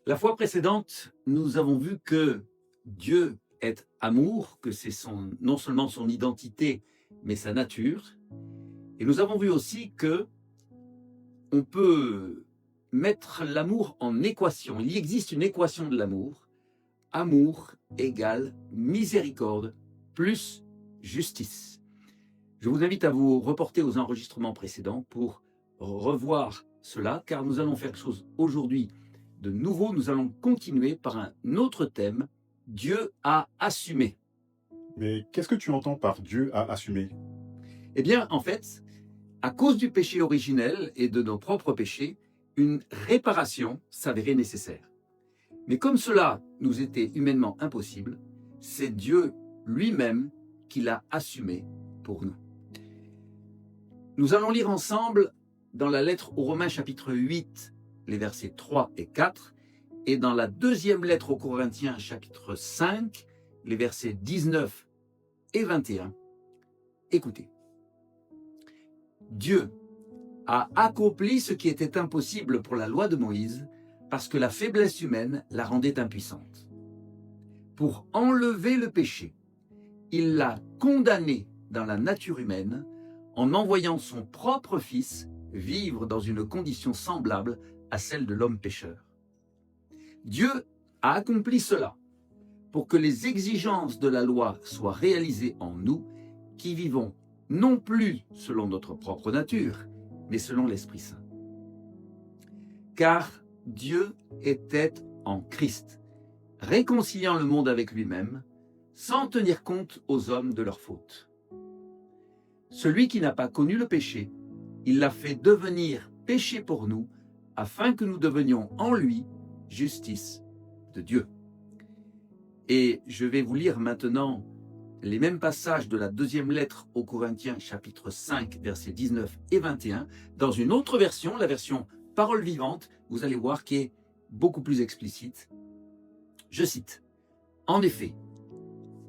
La fois précédente, nous avons vu que Dieu est amour, que c'est non seulement son identité, mais sa nature. Et nous avons vu aussi que on peut mettre l'amour en équation. Il existe une équation de l'amour. Amour égale miséricorde plus justice. Je vous invite à vous reporter aux enregistrements précédents pour revoir cela, car nous allons faire quelque chose aujourd'hui de nouveau. Nous allons continuer par un autre thème. Dieu a assumé. Mais qu'est-ce que tu entends par Dieu a assumé? Eh bien, en fait, à cause du péché originel et de nos propres péchés, une réparation s'avérait nécessaire. Mais comme cela nous était humainement impossible, c'est Dieu lui-même qui l'a assumé pour nous. Nous allons lire ensemble dans la lettre aux Romains chapitre 8, les versets 3 et 4, et dans la deuxième lettre aux Corinthiens chapitre 5, les versets 19 et 21. Écoutez. Dieu a accompli ce qui était impossible pour la loi de Moïse parce que la faiblesse humaine la rendait impuissante. Pour enlever le péché, il l'a condamné dans la nature humaine en envoyant son propre Fils vivre dans une condition semblable à celle de l'homme pécheur. Dieu a accompli cela pour que les exigences de la loi soient réalisées en nous qui vivons non plus selon notre propre nature, mais selon l'Esprit Saint. Car Dieu était en Christ, réconciliant le monde avec lui-même, sans tenir compte aux hommes de leurs fautes. Celui qui n'a pas connu le péché, il l'a fait devenir péché pour nous, afin que nous devenions en lui justice de Dieu. Et je vais vous lire maintenant les mêmes passages de la deuxième lettre aux Corinthiens, chapitre 5, versets 19 et 21, dans une autre version, la version Parole vivante, vous allez voir qui est beaucoup plus explicite. Je cite, « En effet,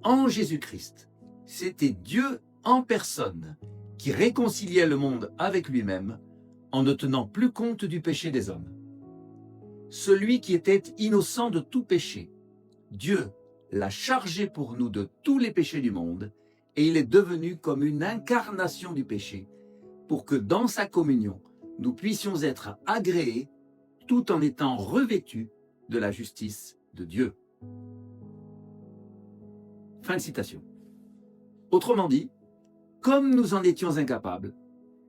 en Jésus-Christ, c'était Dieu en personne qui réconciliait le monde avec lui-même en ne tenant plus compte du péché des hommes. Celui qui était innocent de tout péché, Dieu l'a chargé pour nous de tous les péchés du monde, et il est devenu comme une incarnation du péché, pour que dans sa communion, nous puissions être agréés tout en étant revêtus de la justice de Dieu. » Fin de citation. Autrement dit, comme nous en étions incapables,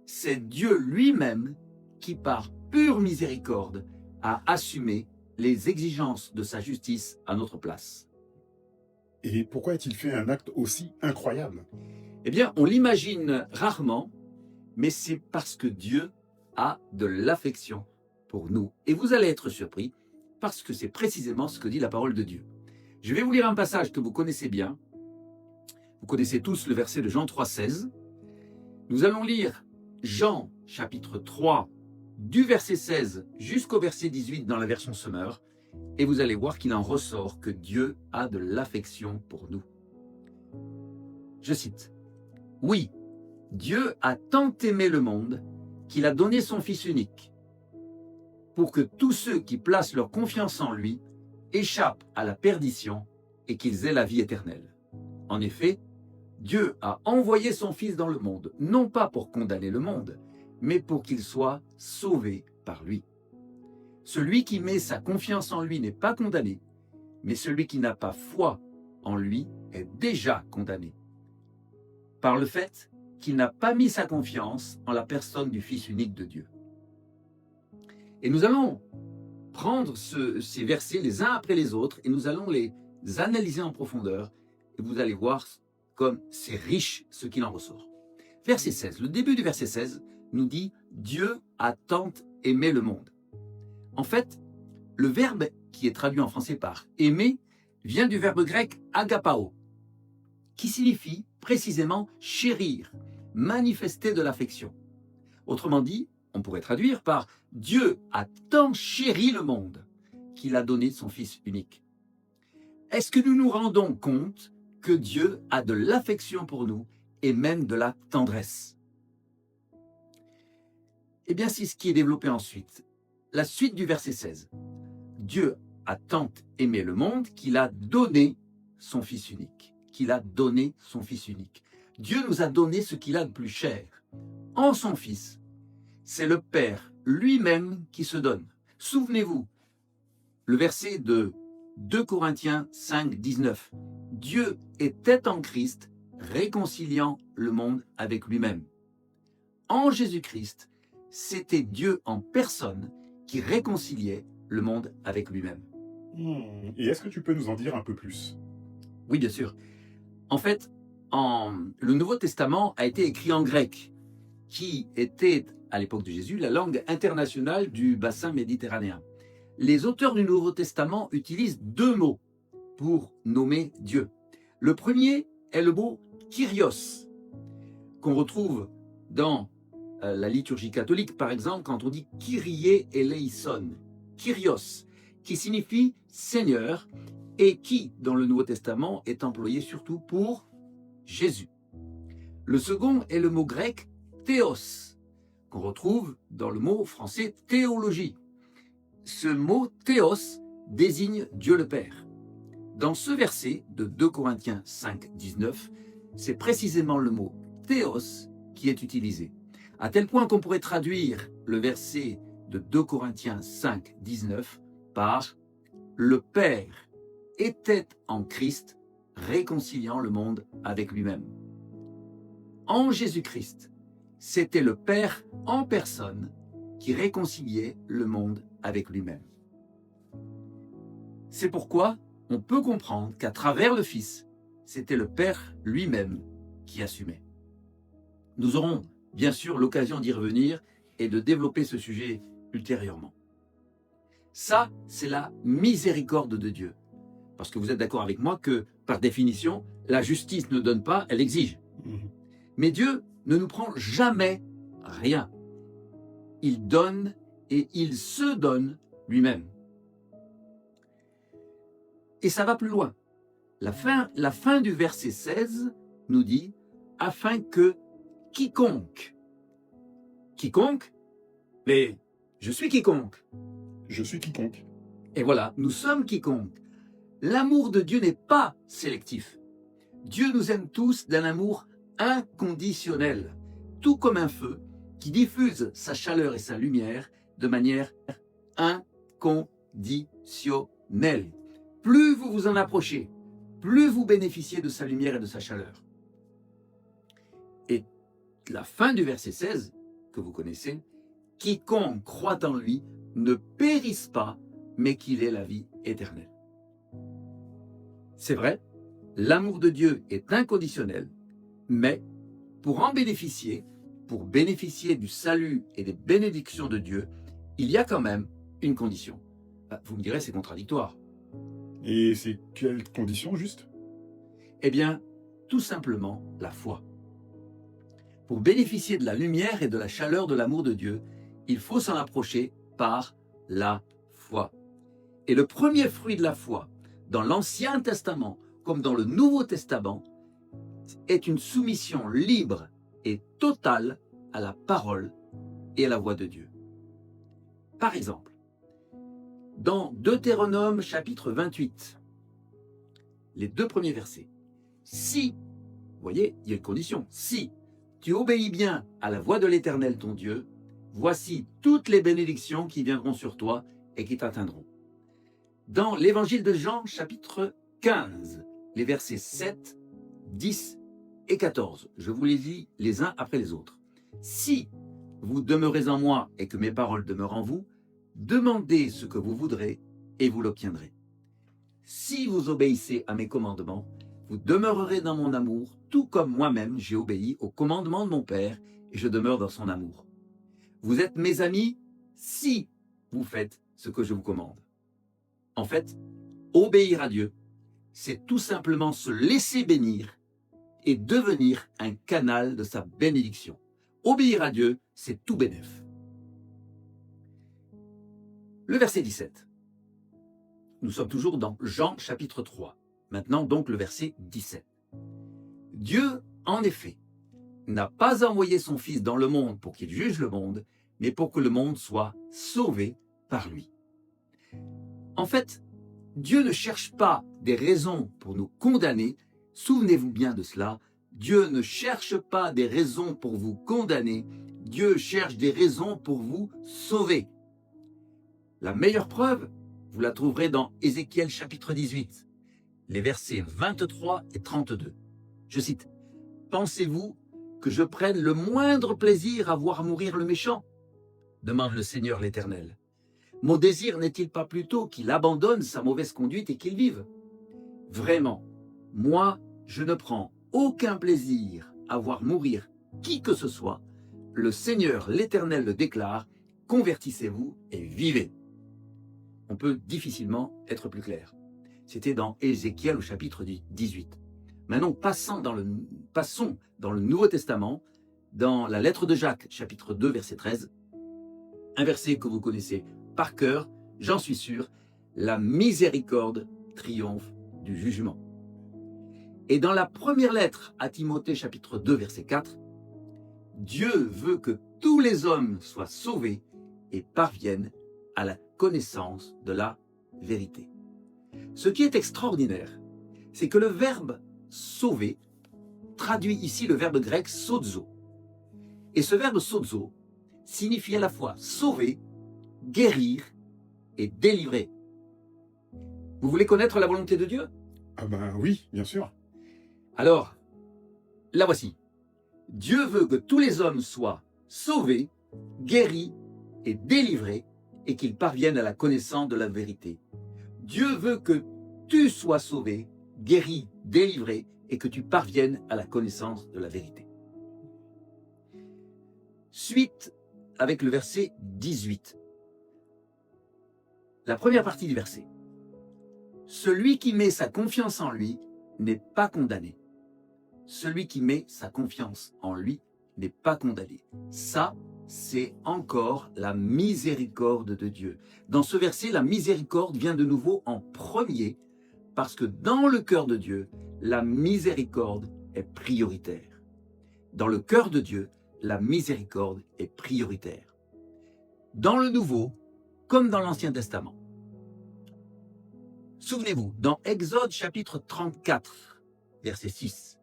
c'est Dieu lui-même qui, par pure miséricorde, a assumé les exigences de sa justice à notre place. Et pourquoi a-t-il fait un acte aussi incroyable? Eh bien, on l'imagine rarement, mais c'est parce que Dieu a de l'affection pour nous. Et vous allez être surpris, parce que c'est précisément ce que dit la parole de Dieu. Je vais vous lire un passage que vous connaissez bien. Vous connaissez tous le verset de Jean 3,16. Nous allons lire Jean chapitre 3, du verset 16 jusqu'au verset 18 dans la version Semeur. Et vous allez voir qu'il en ressort que Dieu a de l'affection pour nous. Je cite, « Oui, Dieu a tant aimé le monde qu'il a donné son Fils unique, pour que tous ceux qui placent leur confiance en lui échappent à la perdition et qu'ils aient la vie éternelle. En effet, Dieu a envoyé son Fils dans le monde, non pas pour condamner le monde, mais pour qu'il soit sauvé par lui. Celui qui met sa confiance en lui n'est pas condamné, mais celui qui n'a pas foi en lui est déjà condamné, par le fait qu'il n'a pas mis sa confiance en la personne du Fils unique de Dieu. » Et nous allons prendre ces versets les uns après les autres et nous allons les analyser en profondeur et vous allez voir comme c'est riche ce qu'il en ressort. Verset 16, le début du verset 16 nous dit « Dieu a tant aimé le monde ». En fait, le verbe qui est traduit en français par « aimer » vient du verbe grec « agapao », qui signifie précisément « chérir », manifester de l'affection. Autrement dit, on pourrait traduire par « Dieu a tant chéri le monde qu'il a donné son Fils unique ». Est-ce que nous nous rendons compte que Dieu a de l'affection pour nous et même de la tendresse? Eh bien, c'est ce qui est développé ensuite. La suite du verset 16. Dieu a tant aimé le monde qu'il a donné son Fils unique. Qu'il a donné son Fils unique. Dieu nous a donné ce qu'il a de plus cher. En son Fils, c'est le Père lui-même qui se donne. Souvenez-vous, le verset de 2 Corinthiens 5, 19. Dieu était en Christ, réconciliant le monde avec lui-même. En Jésus-Christ, c'était Dieu en personne qui réconciliait le monde avec lui-même. Et est-ce que tu peux nous en dire un peu plus? Oui, bien sûr. En fait, le Nouveau Testament a été écrit en grec, qui était, à l'époque de Jésus, la langue internationale du bassin méditerranéen. Les auteurs du Nouveau Testament utilisent deux mots pour nommer Dieu. Le premier est le mot « kyrios », qu'on retrouve dans la liturgie catholique, par exemple, quand on dit « kyrie eleison », kyrios, qui signifie « Seigneur », et qui, dans le Nouveau Testament, est employé surtout pour Jésus. Le second est le mot grec « théos », qu'on retrouve dans le mot français « théologie ». Ce mot « théos » désigne Dieu le Père. Dans ce verset de 2 Corinthiens 5, 19, c'est précisément le mot « théos » qui est utilisé. À tel point qu'on pourrait traduire le verset de 2 Corinthiens 5, 19 par « Le Père était en Christ, réconciliant le monde avec lui-même ». En Jésus-Christ, c'était le Père en personne qui réconciliait le monde avec lui-même. C'est pourquoi on peut comprendre qu'à travers le Fils, c'était le Père lui-même qui assumait. Nous aurons bien sûr l'occasion d'y revenir et de développer ce sujet ultérieurement. Ça, c'est la miséricorde de Dieu. Parce que vous êtes d'accord avec moi que, par définition, la justice ne donne pas, elle exige. Mais Dieu ne nous prend jamais rien. Il donne et il se donne lui-même. Et ça va plus loin. La fin du verset 16 nous dit « afin que quiconque ». Quiconque, mais je suis quiconque. Je suis quiconque. Et voilà, nous sommes quiconque. L'amour de Dieu n'est pas sélectif. Dieu nous aime tous d'un amour inconditionnel, tout comme un feu qui diffuse sa chaleur et sa lumière de manière inconditionnelle. Plus vous vous en approchez, plus vous bénéficiez de sa lumière et de sa chaleur. Et la fin du verset 16, que vous connaissez, « Quiconque croit en lui ne périsse pas, mais qu'il ait la vie éternelle. » C'est vrai, l'amour de Dieu est inconditionnel, mais pour en bénéficier, pour bénéficier du salut et des bénédictions de Dieu, il y a quand même une condition. Vous me direz, c'est contradictoire. Et c'est quelle condition juste? Eh bien, tout simplement la foi. Pour bénéficier de la lumière et de la chaleur de l'amour de Dieu, il faut s'en approcher par la foi. Et le premier fruit de la foi, dans l'Ancien Testament comme dans le Nouveau Testament, est une soumission libre et totale à la parole et à la voix de Dieu. Par exemple, dans Deutéronome chapitre 28, les 2 premiers versets, si, vous voyez, il y a une condition, si tu obéis bien à la voix de l'Éternel ton Dieu, voici toutes les bénédictions qui viendront sur toi et qui t'atteindront. Dans l'évangile de Jean chapitre 15, les versets 7, 10 et 14, je vous les lis les uns après les autres. Si vous demeurez en moi et que mes paroles demeurent en vous, demandez ce que vous voudrez et vous l'obtiendrez. Si vous obéissez à mes commandements, vous demeurerez dans mon amour, tout comme moi-même j'ai obéi aux commandements de mon Père et je demeure dans son amour. Vous êtes mes amis si vous faites ce que je vous commande. En fait, obéir à Dieu, c'est tout simplement se laisser bénir et devenir un canal de sa bénédiction. Obéir à Dieu, c'est tout bénef. Le verset 17. Nous sommes toujours dans Jean chapitre 3. Maintenant donc le verset 17. Dieu, en effet, n'a pas envoyé son Fils dans le monde pour qu'il juge le monde, mais pour que le monde soit sauvé par lui. En fait, Dieu ne cherche pas des raisons pour nous condamner. Souvenez-vous bien de cela. Dieu ne cherche pas des raisons pour vous condamner. Dieu cherche des raisons pour vous sauver. La meilleure preuve, vous la trouverez dans Ézéchiel chapitre 18, les versets 23 et 32. Je cite, « Pensez-vous que je prenne le moindre plaisir à voir mourir le méchant ? Demande le Seigneur l'Éternel. Mon désir n'est-il pas plutôt qu'il abandonne sa mauvaise conduite et qu'il vive ? Vraiment, moi, je ne prends aucun plaisir à voir mourir qui que ce soit. Le Seigneur l'Éternel le déclare, convertissez-vous et vivez. » On peut difficilement être plus clair. C'était dans Ézéchiel au chapitre 18. Maintenant, passons dans le Nouveau Testament, dans la lettre de Jacques, chapitre 2, verset 13, un verset que vous connaissez par cœur, j'en suis sûr, la miséricorde triomphe du jugement. Et dans la première lettre à Timothée, chapitre 2, verset 4, Dieu veut que tous les hommes soient sauvés et parviennent à la connaissance de la vérité. Ce qui est extraordinaire, c'est que le verbe sauver traduit ici le verbe grec sozo. Et ce verbe sozo signifie à la fois sauver, guérir et délivrer. Vous voulez connaître la volonté de Dieu ? Ah ben oui, bien sûr. Alors, la voici. Dieu veut que tous les hommes soient sauvés, guéris et délivrés et qu'ils parviennent à la connaissance de la vérité. Dieu veut que tu sois sauvé, guéri, délivré et que tu parviennes à la connaissance de la vérité. Suite avec le verset 18. La première partie du verset. Celui qui met sa confiance en lui n'est pas condamné. Celui qui met sa confiance en lui n'est pas condamné. Ça, c'est encore la miséricorde de Dieu. Dans ce verset, la miséricorde vient de nouveau en premier parce que dans le cœur de Dieu, la miséricorde est prioritaire. Dans le cœur de Dieu, la miséricorde est prioritaire. Dans le Nouveau, comme dans l'Ancien Testament. Souvenez-vous, dans Exode chapitre 34, verset 6,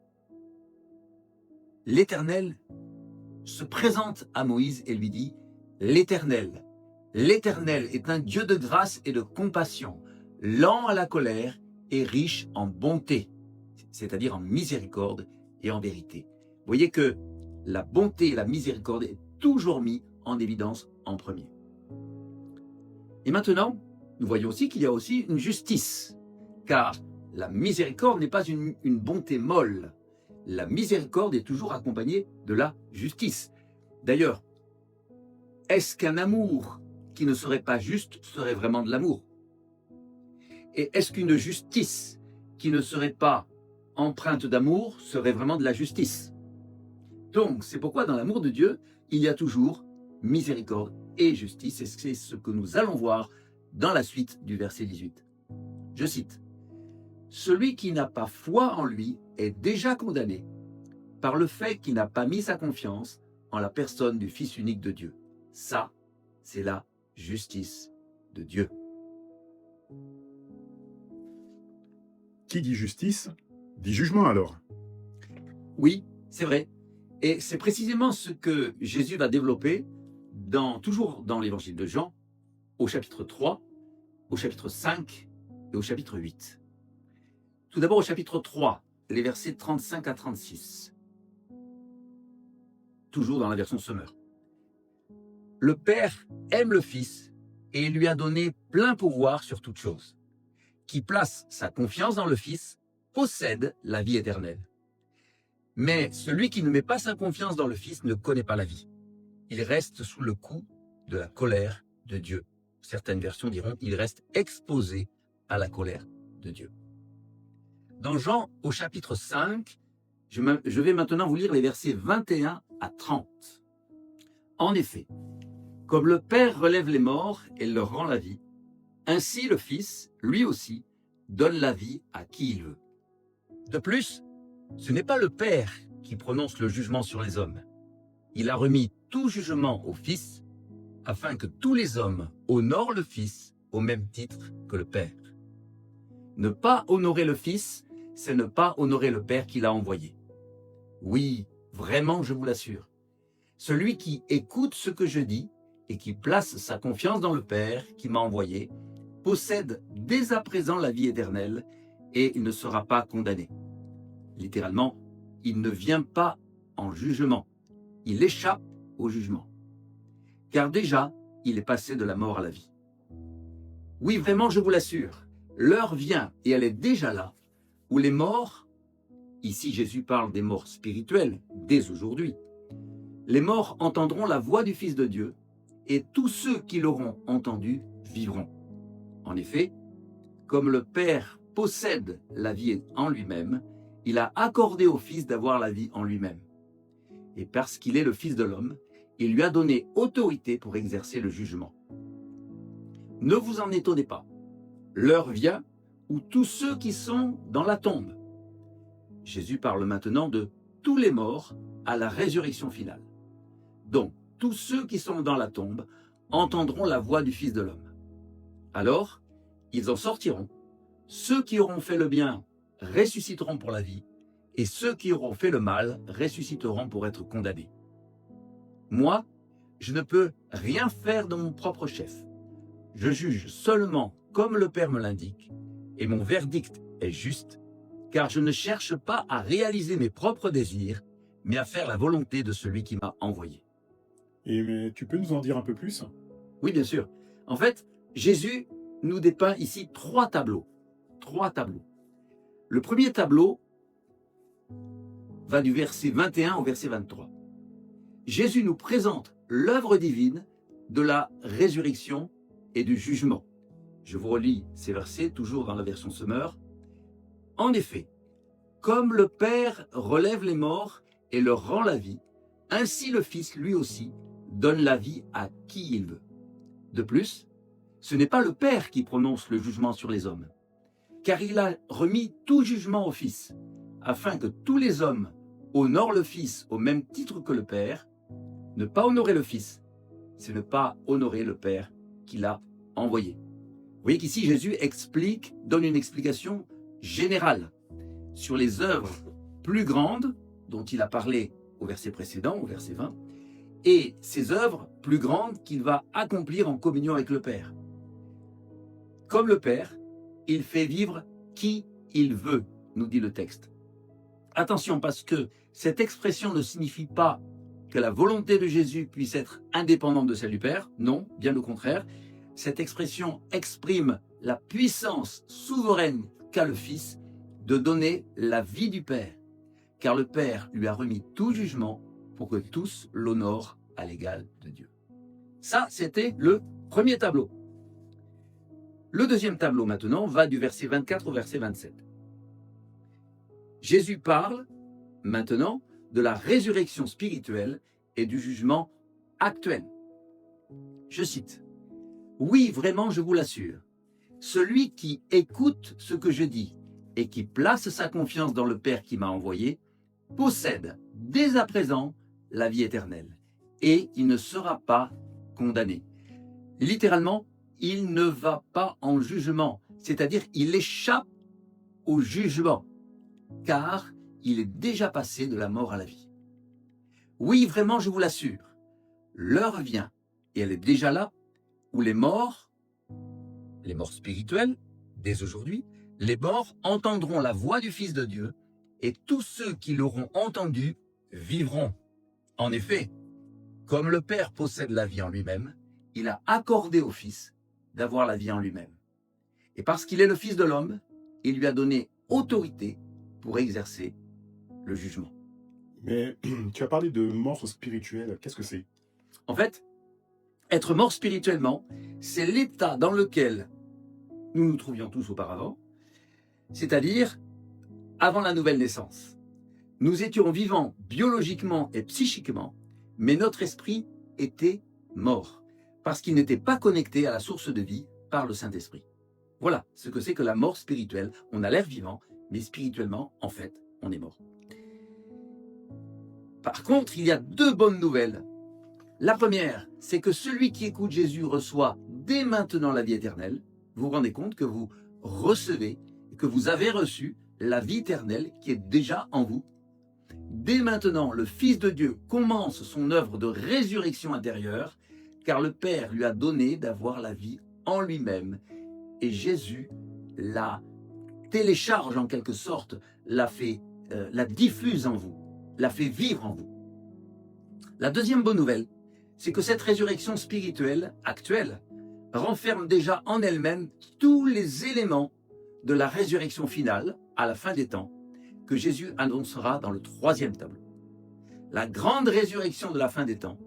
l'Éternel se présente à Moïse et lui dit « L'Éternel est un Dieu de grâce et de compassion, lent à la colère et riche en bonté, c'est-à-dire en miséricorde et en vérité. » Vous voyez que la bonté et la miséricorde est toujours mis en évidence en premier. Et maintenant, nous voyons aussi qu'il y a aussi une justice, car la miséricorde n'est pas une bonté molle. La miséricorde est toujours accompagnée de la justice. D'ailleurs, est-ce qu'un amour qui ne serait pas juste serait vraiment de l'amour? Et est-ce qu'une justice qui ne serait pas empreinte d'amour serait vraiment de la justice? Donc, c'est pourquoi dans l'amour de Dieu, il y a toujours miséricorde et justice. Et c'est ce que nous allons voir dans la suite du verset 18. Je cite. « Celui qui n'a pas foi en lui est déjà condamné par le fait qu'il n'a pas mis sa confiance en la personne du Fils unique de Dieu. » Ça, c'est la justice de Dieu. Qui dit justice, dit jugement alors. Oui, c'est vrai. Et c'est précisément ce que Jésus va développer toujours dans l'évangile de Jean, au chapitre 3, au chapitre 5 et au chapitre 8. Tout d'abord au chapitre 3, les versets 35 à 36. Toujours dans la version Semeur. Le Père aime le Fils et il lui a donné plein pouvoir sur toute chose. Qui place sa confiance dans le Fils possède la vie éternelle. Mais celui qui ne met pas sa confiance dans le Fils ne connaît pas la vie. Il reste sous le coup de la colère de Dieu. Certaines versions diront il reste exposé à la colère de Dieu. Dans Jean, au chapitre 5, je vais maintenant vous lire les versets 21 à 30. En effet, comme le Père relève les morts et leur rend la vie, ainsi le Fils, lui aussi, donne la vie à qui il veut. De plus, ce n'est pas le Père qui prononce le jugement sur les hommes. Il a remis tout jugement au Fils, afin que tous les hommes honorent le Fils au même titre que le Père. Ne pas honorer le Fils, c'est ne pas honorer le Père qui l'a envoyé. Oui, vraiment, je vous l'assure. Celui qui écoute ce que je dis et qui place sa confiance dans le Père qui m'a envoyé possède dès à présent la vie éternelle et il ne sera pas condamné. Littéralement, il ne vient pas en jugement, il échappe au jugement. Car déjà, il est passé de la mort à la vie. Oui, vraiment, je vous l'assure, l'heure vient, et elle est déjà là, où les morts, ici Jésus parle des morts spirituelles, dès aujourd'hui, les morts entendront la voix du Fils de Dieu, et tous ceux qui l'auront entendu vivront. En effet, comme le Père possède la vie en lui-même, il a accordé au Fils d'avoir la vie en lui-même. Et parce qu'il est le Fils de l'homme, il lui a donné autorité pour exercer le jugement. Ne vous en étonnez pas. L'heure vient où tous ceux qui sont dans la tombe, Jésus parle maintenant de tous les morts à la résurrection finale. Donc, tous ceux qui sont dans la tombe entendront la voix du Fils de l'homme. Alors, ils en sortiront. Ceux qui auront fait le bien ressusciteront pour la vie, et ceux qui auront fait le mal ressusciteront pour être condamnés. Moi, je ne peux rien faire de mon propre chef. Je juge seulement comme le Père me l'indique, et mon verdict est juste, car je ne cherche pas à réaliser mes propres désirs, mais à faire la volonté de celui qui m'a envoyé. Et mais tu peux nous en dire un peu plus? Oui, bien sûr. En fait, Jésus nous dépeint ici trois tableaux. Trois tableaux. Le premier tableau va du verset 21 au verset 23. Jésus nous présente l'œuvre divine de la résurrection et du jugement. Je vous relis ces versets, toujours dans la version Semeur. En effet, comme le Père relève les morts et leur rend la vie, ainsi le Fils, lui aussi, donne la vie à qui il veut. De plus, ce n'est pas le Père qui prononce le jugement sur les hommes, car il a remis tout jugement au Fils, afin que tous les hommes honorent le Fils au même titre que le Père. Ne pas honorer le Fils, c'est ne pas honorer le Père qui l'a envoyé. Vous voyez qu'ici, Jésus donne une explication générale sur les œuvres plus grandes dont il a parlé au verset précédent, au verset 20, et ces œuvres plus grandes qu'il va accomplir en communion avec le Père. Comme le Père, il fait vivre qui il veut, nous dit le texte. Attention, parce que cette expression ne signifie pas que la volonté de Jésus puisse être indépendante de celle du Père. Non, bien au contraire. Cette expression exprime la puissance souveraine qu'a le Fils de donner la vie du Père, car le Père lui a remis tout jugement pour que tous l'honorent à l'égal de Dieu. Ça, c'était le premier tableau. Le deuxième tableau maintenant va du verset 24 au verset 27. Jésus parle maintenant de la résurrection spirituelle et du jugement actuel. Je cite, « Oui, vraiment, je vous l'assure, celui qui écoute ce que je dis et qui place sa confiance dans le Père qui m'a envoyé possède dès à présent la vie éternelle et il ne sera pas condamné. » Littéralement, il ne va pas en jugement, c'est-à-dire il échappe au jugement, car il est déjà passé de la mort à la vie. Oui, vraiment, je vous l'assure, l'heure vient, et elle est déjà là, où les morts spirituels, dès aujourd'hui, les morts entendront la voix du Fils de Dieu, et tous ceux qui l'auront entendu vivront. En effet, comme le Père possède la vie en lui-même, il a accordé au Fils d'avoir la vie en lui-même. Et parce qu'il est le Fils de l'homme, il lui a donné autorité pour exercer le jugement. Mais tu as parlé de mort spirituelle, qu'est-ce que c'est? En fait, être mort spirituellement, c'est l'état dans lequel nous nous trouvions tous auparavant, c'est-à-dire avant la nouvelle naissance. Nous étions vivants biologiquement et psychiquement, mais notre esprit était mort, parce qu'il n'était pas connecté à la source de vie par le Saint-Esprit. Voilà ce que c'est que la mort spirituelle. On a l'air vivant, mais spirituellement, en fait, on est mort. Par contre, il y a deux bonnes nouvelles. La première, c'est que celui qui écoute Jésus reçoit dès maintenant la vie éternelle. Vous vous rendez compte que vous recevez que vous avez reçu la vie éternelle qui est déjà en vous. Dès maintenant, le Fils de Dieu commence son œuvre de résurrection intérieure, car le Père lui a donné d'avoir la vie en lui-même. Et Jésus la télécharge en quelque sorte, la diffuse en vous, la fait vivre en vous. La deuxième bonne nouvelle, c'est que cette résurrection spirituelle actuelle renferme déjà en elle-même tous les éléments de la résurrection finale à la fin des temps que Jésus annoncera dans le 3e tableau. La grande résurrection de la fin des temps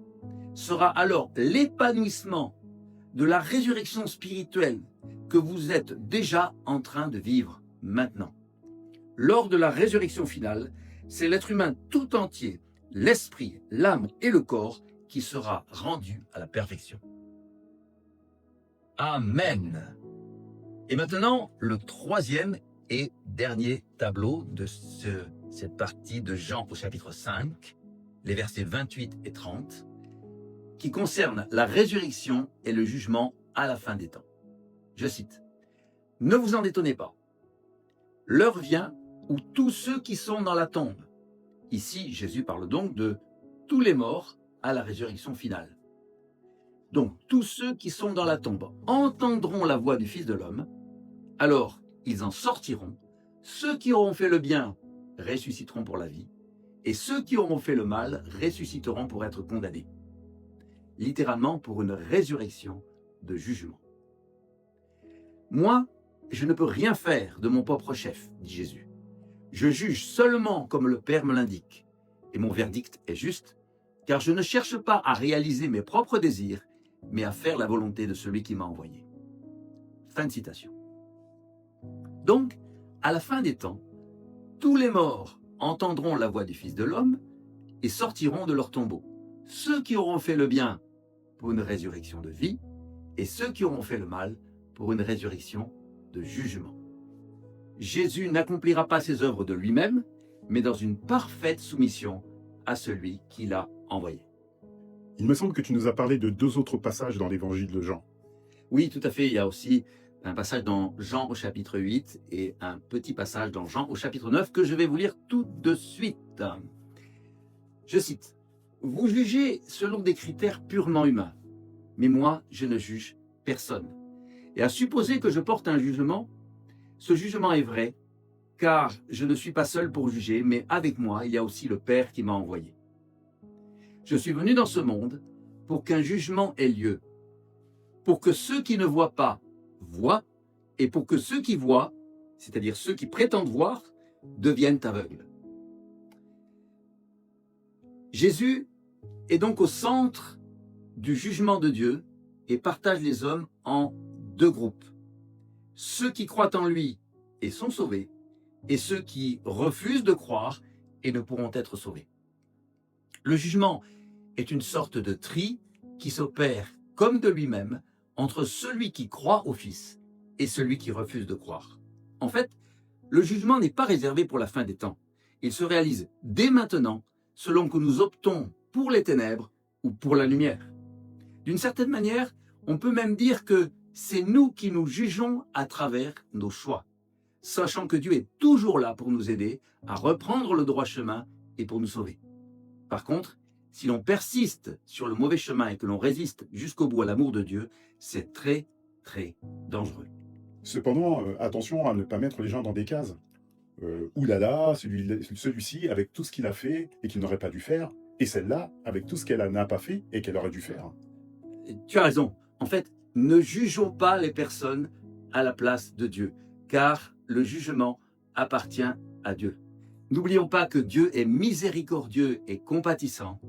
sera alors l'épanouissement de la résurrection spirituelle que vous êtes déjà en train de vivre maintenant. Lors de la résurrection finale, c'est l'être humain tout entier, l'esprit, l'âme et le corps qui sera rendu à la perfection. Amen. Et maintenant, le 3e et dernier tableau de cette partie de Jean au chapitre 5, les versets 28 et 30, qui concerne la résurrection et le jugement à la fin des temps. Je cite, « Ne vous en détonnez pas. L'heure vient où tous ceux qui sont dans la tombe, » ici Jésus parle donc de tous les morts à la résurrection finale. Donc tous ceux qui sont dans la tombe entendront la voix du Fils de l'homme, alors ils en sortiront, ceux qui auront fait le bien ressusciteront pour la vie, et ceux qui auront fait le mal ressusciteront pour être condamnés. Littéralement pour une résurrection de jugement. Moi, je ne peux rien faire de mon propre chef, dit Jésus. Je juge seulement comme le Père me l'indique, et mon verdict est juste, car je ne cherche pas à réaliser mes propres désirs, mais à faire la volonté de celui qui m'a envoyé. Fin de citation. Donc, à la fin des temps, tous les morts entendront la voix du Fils de l'homme et sortiront de leur tombeau. Ceux qui auront fait le bien pour une résurrection de vie, et ceux qui auront fait le mal pour une résurrection de jugement. Jésus n'accomplira pas ses œuvres de lui-même, mais dans une parfaite soumission à celui qui l'a envoyé. Il me semble que tu nous as parlé de 2 autres passages dans l'évangile de Jean. Oui, tout à fait. Il y a aussi un passage dans Jean au chapitre 8 et un petit passage dans Jean au chapitre 9 que je vais vous lire tout de suite. Je cite, « Vous jugez selon des critères purement humains, mais moi, je ne juge personne. Et à supposer que je porte un jugement, ce jugement est vrai, car je ne suis pas seul pour juger, mais avec moi, il y a aussi le Père qui m'a envoyé. Je suis venu dans ce monde pour qu'un jugement ait lieu, pour que ceux qui ne voient pas voient, et pour que ceux qui voient, c'est-à-dire ceux qui prétendent voir, deviennent aveugles. » Jésus est donc au centre du jugement de Dieu et partage les hommes en 2 groupes. Ceux qui croient en lui et sont sauvés, et ceux qui refusent de croire et ne pourront être sauvés. Le jugement est une sorte de tri qui s'opère comme de lui-même entre celui qui croit au Fils et celui qui refuse de croire. En fait, le jugement n'est pas réservé pour la fin des temps. Il se réalise dès maintenant selon que nous optons pour les ténèbres ou pour la lumière. D'une certaine manière, on peut même dire que c'est nous qui nous jugeons à travers nos choix, sachant que Dieu est toujours là pour nous aider à reprendre le droit chemin et pour nous sauver. Par contre, si l'on persiste sur le mauvais chemin et que l'on résiste jusqu'au bout à l'amour de Dieu, c'est très, très dangereux. Cependant, attention à ne pas mettre les gens dans des cases. Oulala, celui-ci avec tout ce qu'il a fait et qu'il n'aurait pas dû faire, et celle-là avec tout ce qu'elle n'a pas fait et qu'elle aurait dû faire. Tu as raison. En fait, ne jugeons pas les personnes à la place de Dieu, car le jugement appartient à Dieu. N'oublions pas que Dieu est miséricordieux et compatissant,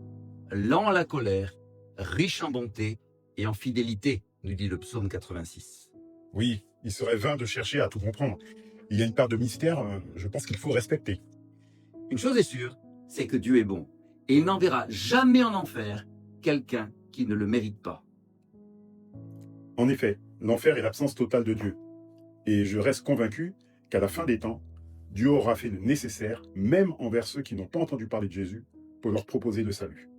lent à la colère, riche en bonté et en fidélité, nous dit le psaume 86. Oui, il serait vain de chercher à tout comprendre. Il y a une part de mystère, je pense qu'il faut respecter. Une chose est sûre, c'est que Dieu est bon, et il n'enverra jamais en enfer quelqu'un qui ne le mérite pas. En effet, l'enfer est l'absence totale de Dieu. Et je reste convaincu qu'à la fin des temps, Dieu aura fait le nécessaire, même envers ceux qui n'ont pas entendu parler de Jésus, pour leur proposer le salut.